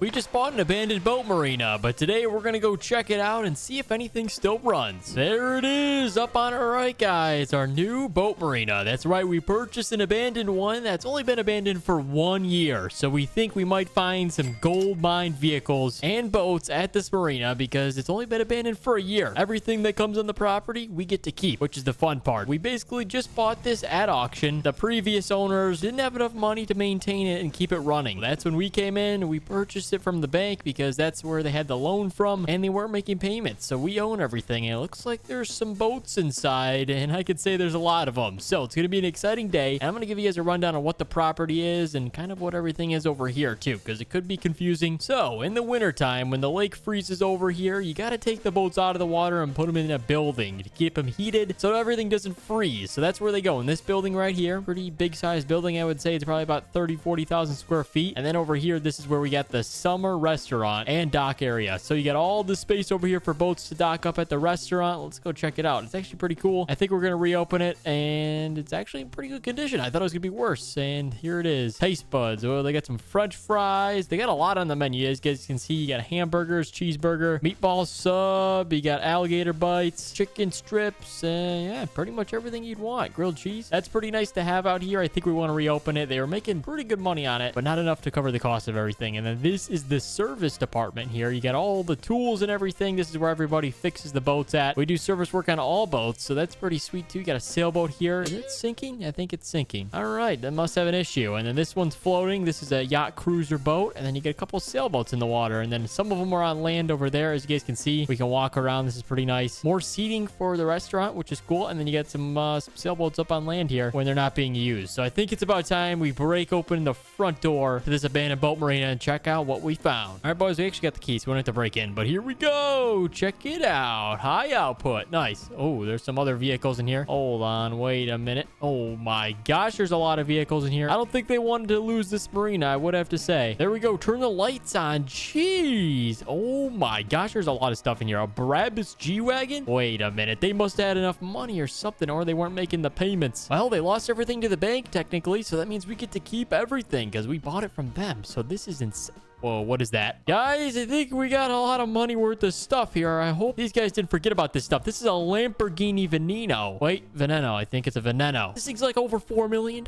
We just bought an abandoned boat marina, but today we're going to go check it out and see if anything still runs. There it is, up on our right, guys, our new boat marina. That's right, we purchased an abandoned one that's only been abandoned for 1 year. So we think we might find some gold mine vehicles and boats at this marina because it's only been abandoned for a year. Everything that comes on the property, we get to keep, which is the fun part. We basically just bought this at auction. The previous owners didn't have enough money to maintain it and keep it running. That's when we came in, we purchased it from the bank because that's where they had the loan from and they weren't making payments, so we own everything. And it looks like there's some boats inside, and I could say there's a lot of them. So it's gonna be an exciting day, and I'm gonna give you guys a rundown on what the property is and kind of what everything is over here too, because it could be confusing. So in the wintertime, when the lake freezes over here, you got to take the boats out of the water and put them in a building to keep them heated so everything doesn't freeze. So that's where they go, in this building right here. Pretty big sized building, I would say. It's probably about 40,000 square feet. And then over here, this is where we got the summer restaurant and dock area. So you got all the space over here for boats to dock up at the restaurant. Let's go check it out. It's actually pretty cool. I think we're gonna reopen it, and it's actually in pretty good condition. I thought it was gonna be worse, and here it is. Taste buds. Oh, they got some French fries. They got a lot on the menu. As you guys can see, you got hamburgers, cheeseburger, meatball sub, you got alligator bites, chicken strips, yeah, pretty much everything you'd want. Grilled cheese. That's pretty nice to have out here. I think we want to reopen it. They were making pretty good money on it, but not enough to cover the cost of everything. And then this is the service department here. You got all the tools and everything. This is where everybody fixes the boats at. We do service work on all boats, so that's pretty sweet too. You got a sailboat here. Is it sinking? I think it's sinking. All right, that must have an issue. And then this one's floating. This is a yacht cruiser boat, and then you get a couple sailboats in the water, and then some of them are on land over there. As you guys can see, we can walk around. This is pretty nice. More seating for the restaurant, which is cool. And then you got some sailboats up on land here when they're not being used. So I think it's about time we break open the front door to this abandoned boat marina and check out what we found. All right, boys, we actually got the keys. We don't have to break in, but here we go. Check it out. High output. Nice. Oh, there's some other vehicles in here. Hold on. Wait a minute. Oh my gosh, there's a lot of vehicles in here. I don't think they wanted to lose this marina, I would have to say. There we go. Turn the lights on. Jeez. Oh my gosh, there's a lot of stuff in here. A Brabus G-Wagon? Wait a minute. They must have had enough money or something, or they weren't making the payments. Well, they lost everything to the bank, technically, so that means we get to keep everything because we bought it from them. So this is insane. Whoa, what is that? Guys, I think we got a lot of money worth of stuff here. I hope these guys didn't forget about this stuff. This is a Lamborghini Veneno. Wait, Veneno. I think it's a Veneno. This thing's like over $4 million.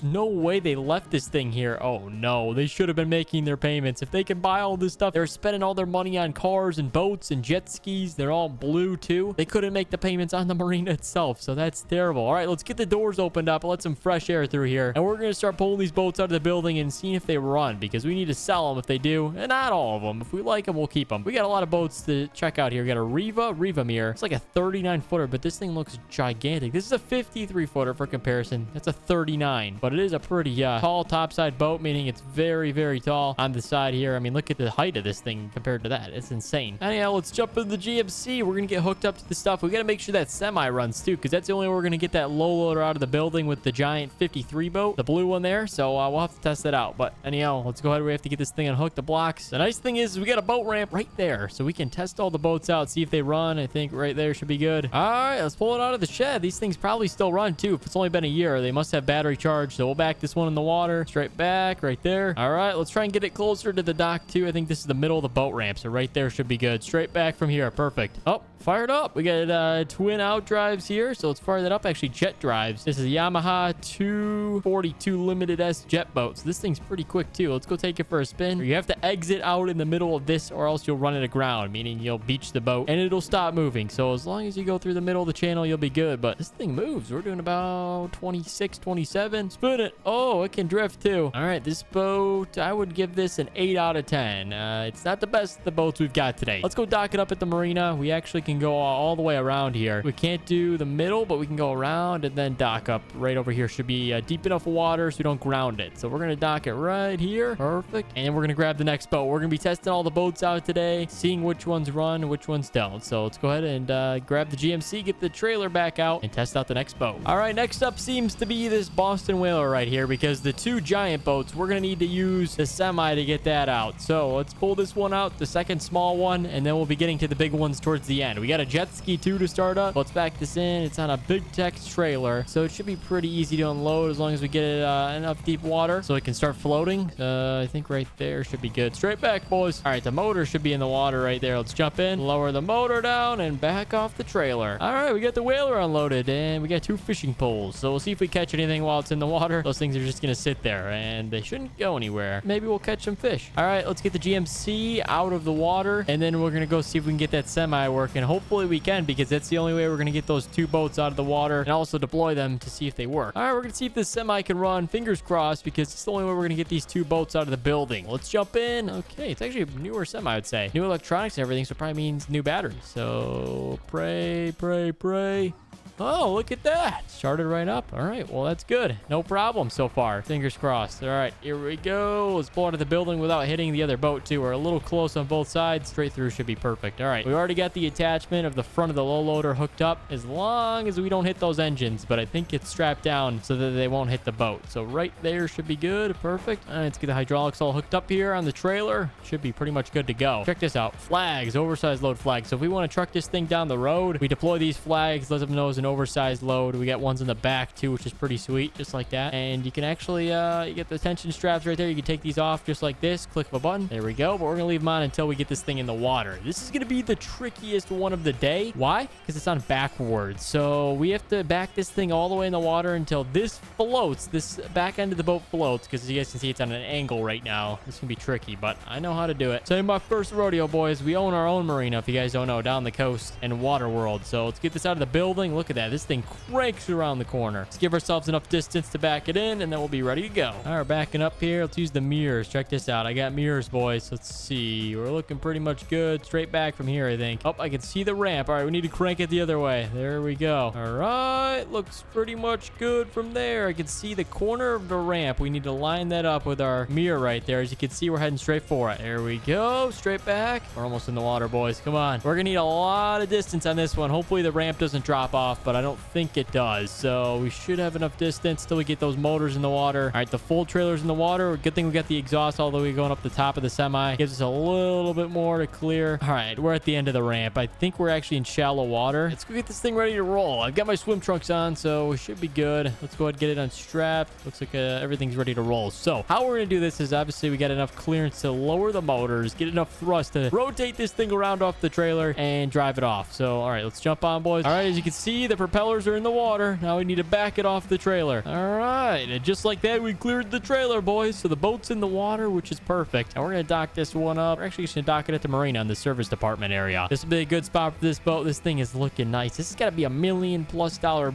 No way they left this thing here. Oh, no. They should have been making their payments. If they can buy all this stuff, they're spending all their money on cars and boats and jet skis. They're all blue, too. They couldn't make the payments on the marina itself, so that's terrible. All right, let's get the doors opened up. Let some fresh air through here. And we're going to start pulling these boats out of the building and seeing if they run, because we need to sell them if they do, and not all of them. If we like them, we'll keep them. We got a lot of boats to check out here. We got a Riva mirror. It's like a 39 footer, but this thing looks gigantic. This is a 53 footer for comparison. That's a 39, but it is a pretty tall topside boat, meaning it's very, very tall on the side here. I mean, look at the height of this thing compared to that. It's insane. Anyhow, let's jump into the GMC. We're gonna get hooked up to the stuff. We gotta make sure that semi runs too, because that's the only way we're gonna get that low loader out of the building with the giant 53 boat, the blue one there. So we'll have to test that out. But anyhow, let's go ahead. We have to get this thing unhooked. The blocks. The nice thing is we got a boat ramp right there, so we can test all the boats out, see if they run. I think right there should be good. All right, let's pull it out of the shed. These things probably still run too. If it's only been a year, they must have battery charge. So we'll back this one in the water, straight back right there. All right, let's try and get it closer to the dock too. I think this is the middle of the boat ramp, so right there should be good. Straight back from here. Perfect. Oh, fired up. We got twin out drives here, so let's fire that up. Actually, jet drives. This is a Yamaha 242 Limited S jet boat, so this thing's pretty quick too. Let's go take it for a spin. You have to exit out in the middle of this, or else you'll run it aground, meaning you'll beach the boat and it'll stop moving. So as long as you go through the middle of the channel, you'll be good. But this thing moves. We're doing about 26, 27. Spin it. Oh, it can drift too. All right, this boat, I would give this an 8 out of 10. It's not the best of the boats we've got today. Let's go dock it up at the marina. We actually can go all the way around here. We can't do the middle, but we can go around and then dock up right over here. Should be deep enough water so we don't ground it. So we're going to dock it right here. Perfect. And we're going to grab the next boat. We're going to be testing all the boats out today, seeing which ones run and which ones don't. So let's go ahead and grab the GMC, get the trailer back out, and test out the next boat. All right, next up seems to be this Boston Whaler right here, because the two giant boats, we're going to need to use the semi to get that out. So let's pull this one out, the second small one, and then we'll be getting to the big ones towards the end. We got a jet ski too to start up. Let's back this in. It's on a big text trailer, so it should be pretty easy to unload as long as we get it enough deep water so it can start floating. I think right there Should be good. Straight back, boys. All right, the motor should be in the water right there. Let's jump in, lower the motor down, and back off the trailer. All right, we got the whaler unloaded, and we got 2 fishing poles. So we'll see if we catch anything while it's in the water. Those things are just going to sit there, and they shouldn't go anywhere. Maybe we'll catch some fish. All right, let's get the GMC out of the water, and then we're going to go see if we can get that semi working. Hopefully we can, because that's the only way we're going to get those 2 boats out of the water and also deploy them to see if they work. All right, we're going to see if this semi can run. Fingers crossed, because it's the only way we're going to get these 2 boats out of the building. Let's jump in. Okay, it's actually a newer semi, I would say. New electronics and everything, so it probably means new batteries. So pray, pray, pray. Oh, look at that. Started right up. All right. Well, that's good. No problem so far. Fingers crossed. All right. Here we go. Let's blow out of the building without hitting the other boat, too. We're a little close on both sides. Straight through should be perfect. All right. We already got the attachment of the front of the low loader hooked up, as long as we don't hit those engines. But I think it's strapped down so that they won't hit the boat. So right there should be good. Perfect. All right. Let's get the hydraulics all hooked up here on the trailer. Should be pretty much good to go. Check this out. Flags. Oversized load flags. So if we want to truck this thing down the road, we deploy these flags. Let them know it's an oversized load. We got ones in the back too, which is pretty sweet, just like that. And you can actually you get the tension straps right there. You can take these off just like this, click of a button. There we go. But we're gonna leave them on until we get this thing in the water. This is gonna be the trickiest one of the day. Why? Because it's on backwards, so we have to back this thing all the way in the water until this floats. This back end of the boat floats, because as you guys can see, it's on an angle right now. This can be tricky, but I know how to do it. So in my first rodeo, boys, we own our own marina, if you guys don't know, down the coast in Water World. So let's get this out of the building. Look at that. This thing cranks around the corner. Let's give ourselves enough distance to back it in, and then we'll be ready to go. All right, backing up here. Let's use the mirrors. Check this out. I got mirrors, boys. Let's see. We're looking pretty much good. Straight back from here, I think. Oh, I can see the ramp. All right, we need to crank it the other way. There we go. All right, looks pretty much good from there. I can see the corner of the ramp. We need to line that up with our mirror right there. As you can see, we're heading straight for it. There we go. Straight back. We're almost in the water, boys. Come on. We're gonna need a lot of distance on this one. Hopefully the ramp doesn't drop off, but I don't think it does. So we should have enough distance till we get those motors in the water. All right, the full trailer's in the water. Good thing we got the exhaust all the way going up the top of the semi. Gives us a little bit more to clear. All right, we're at the end of the ramp. I think we're actually in shallow water. Let's go get this thing ready to roll. I've got my swim trunks on, so we should be good. Let's go ahead and get it unstrapped. Looks like everything's ready to roll. So how we're going to do this is obviously we got enough clearance to lower the motors, get enough thrust to rotate this thing around off the trailer and drive it off. So, all right, let's jump on, boys. All right, as you can see, the propellers are in the water. Now we need to back it off the trailer. All right, and just like that, we cleared the trailer, boys. So the boat's in the water, which is perfect. And we're going to dock this one up. We're actually just going to dock it at the marina in the service department area. This will be a good spot for this boat. This thing is looking nice. This has got to be $1 million+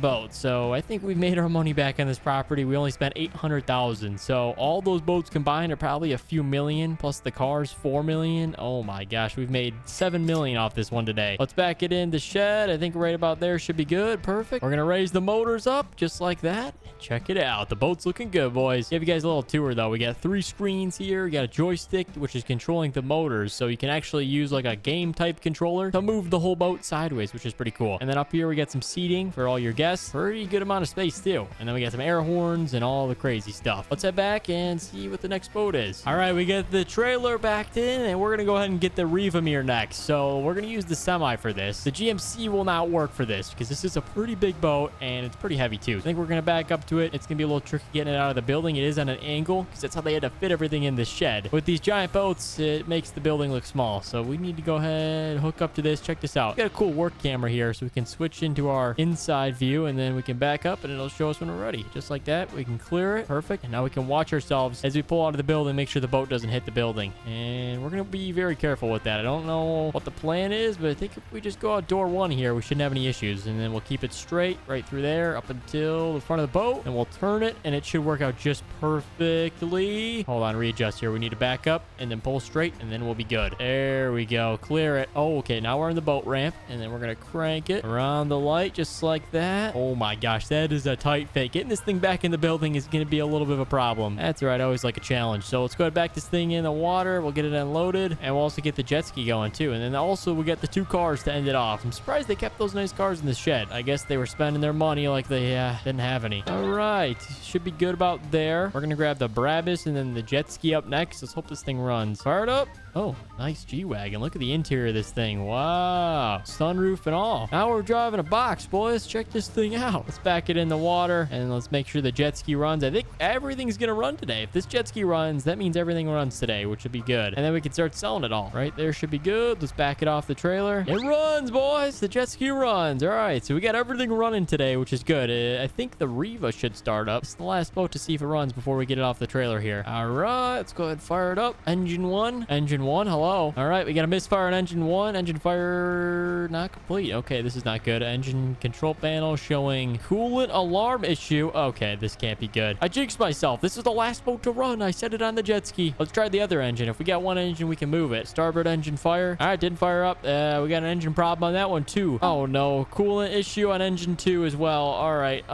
boat. So I think we've made our money back on this property. We only spent $800,000. So all those boats combined are probably a few million, plus the cars, $4 million. Oh my gosh, we've made $7 million off this one today. Let's back it in the shed. I think right about there should be good. Perfect. We're going to raise the motors up just like that. Check it out. The boat's looking good, boys. Give you guys a little tour, though. We got 3 screens here. We got a joystick, which is controlling the motors. So you can actually use like a game type controller to move the whole boat sideways, which is pretty cool. And then up here, we got some seating for all your guests. Pretty good amount of space, too. And then we got some air horns and all the crazy stuff. Let's head back and see what the next boat is. All right, we got the trailer backed in, and we're going to go ahead and get the Riva mirror next. So we're going to use the semi for this. The GMC will not work for this because this is a pretty big boat, and it's pretty heavy, too. I think we're going to back up to it. It's going to be a little tricky getting it out of the building. It is on an angle because that's how they had to fit everything in the shed. With these giant boats, it makes the building look small. So we need to go ahead, hook up to this. Check this out. We got a cool work camera here, so we can switch into our inside view, and then we can back up, and it'll show us when we're ready. Just like that, we can clear it. Perfect. And now we can watch ourselves as we pull out of the building, make sure the boat doesn't hit the building. And we're going to be very careful with that. I don't know what the plan is, but I think if we just go out door 1 here, we shouldn't have any issues. And then we'll keep it straight right through there up until the front of the boat, and we'll turn it, and it should work out just perfectly. Hold on, readjust here. We need to back up and then pull straight, and then we'll be good. There we go. Clear it. Oh, okay. Now we're in the boat ramp, and then we're going to crank it around the light just like that. Oh my gosh, that is a tight fit. Getting this thing back in the building is going to be a little bit of a problem. That's right. I always like a challenge. So let's go ahead and back this thing in the water. We'll get it unloaded, and we'll also get the jet ski going too. And then also we got the 2 cars to end it off. I'm surprised they kept those nice cars in the shed. I guess they were spending their money like they didn't have any. All right. Should be good about there. We're going to grab the Brabus and then the jet ski up next. Let's hope this thing runs. Fire it up. Oh, nice G-Wagon. Look at the interior of this thing. Wow. Sunroof and all. Now we're driving a box, boys. Check this thing out. Let's back it in the water and let's make sure the jet ski runs. I think everything's going to run today. If this jet ski runs, that means everything runs today, which would be good. And then we can start selling it all. Right there should be good. Let's back it off the trailer. It runs, boys. The jet ski runs. All right. So we got everything running today, which is good. I think the Riva should start up. It's the last boat to see if it runs before we get it off the trailer here. All right. Let's go ahead and fire it up. Engine 1. Engine 1. Hello. All right. We got a misfire on engine 1. Engine fire not complete. Okay. This is not good. Engine control panel showing coolant alarm issue. Okay. This can't be good. I jinxed myself. This is the last boat to run. I set it on the jet ski. Let's try the other engine. If we got one engine, we can move it. Starboard engine fire. All right. Didn't fire up. We got an engine problem on that one too. Oh no. Coolant issue on engine 2 as well. All right.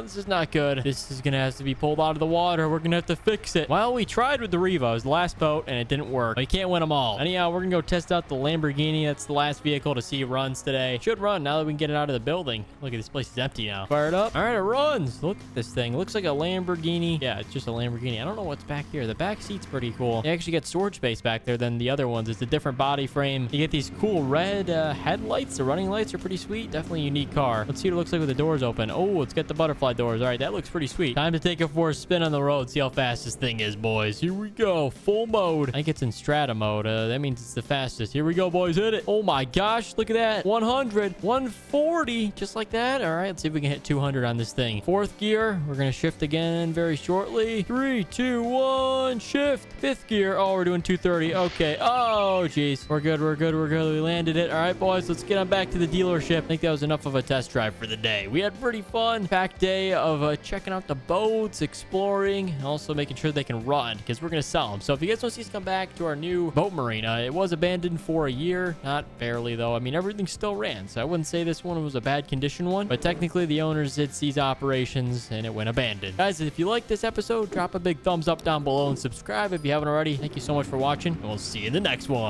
This is not good. This is going to have to be pulled out of the water. We're going to have to fix it. Well, we tried with the Riva. It was the last boat and it didn't work. You can't win them all. Anyhow, we're going to go test out the Lamborghini. That's the last vehicle to see it runs today. Should run now that we can get it out of the building. Look at this place is empty now. Fire it up. All right, it runs. Look at this thing. Looks like a Lamborghini. Yeah, it's just a Lamborghini. I don't know what's back here. The back seat's pretty cool. You actually get storage space back there than the other ones. It's a different body frame. You get these cool red headlights. The running lights are pretty sweet. Definitely a unique car. Let's see what it looks like with the doors open. Oh, let's get the butterfly doors. All right, that looks pretty sweet. Time to take it for a spin on the road. See how fast this thing is, boys. Here we go. Full mode. I think it's in strata mode. That means it's the fastest. Here we go, boys. Hit it. Oh my gosh. Look at that. 100. 140. Just like that. All right. Let's see if we can hit 200 on this thing. Fourth gear. We're going to shift again very shortly. 3, 2, 1. Shift. Fifth gear. Oh, we're doing 230. Okay. Oh, jeez. We're good. We're good. We're good. We landed it. All right, boys. Let's get on back to the dealership. I think that was enough of a test drive for the day. We had pretty fun. Packed day of checking out the boats, exploring, and also making sure they can run because we're going to sell them. So if you guys want to see us come back to our new boat marina, it was abandoned for a year. Not barely, though. I mean, everything still ran. So I wouldn't say this one was a bad condition one, but technically the owners did cease operations and it went abandoned. Guys, if you like this episode, drop a big thumbs up down below and subscribe if you haven't already. Thank you so much for watching, and we'll see you in the next one.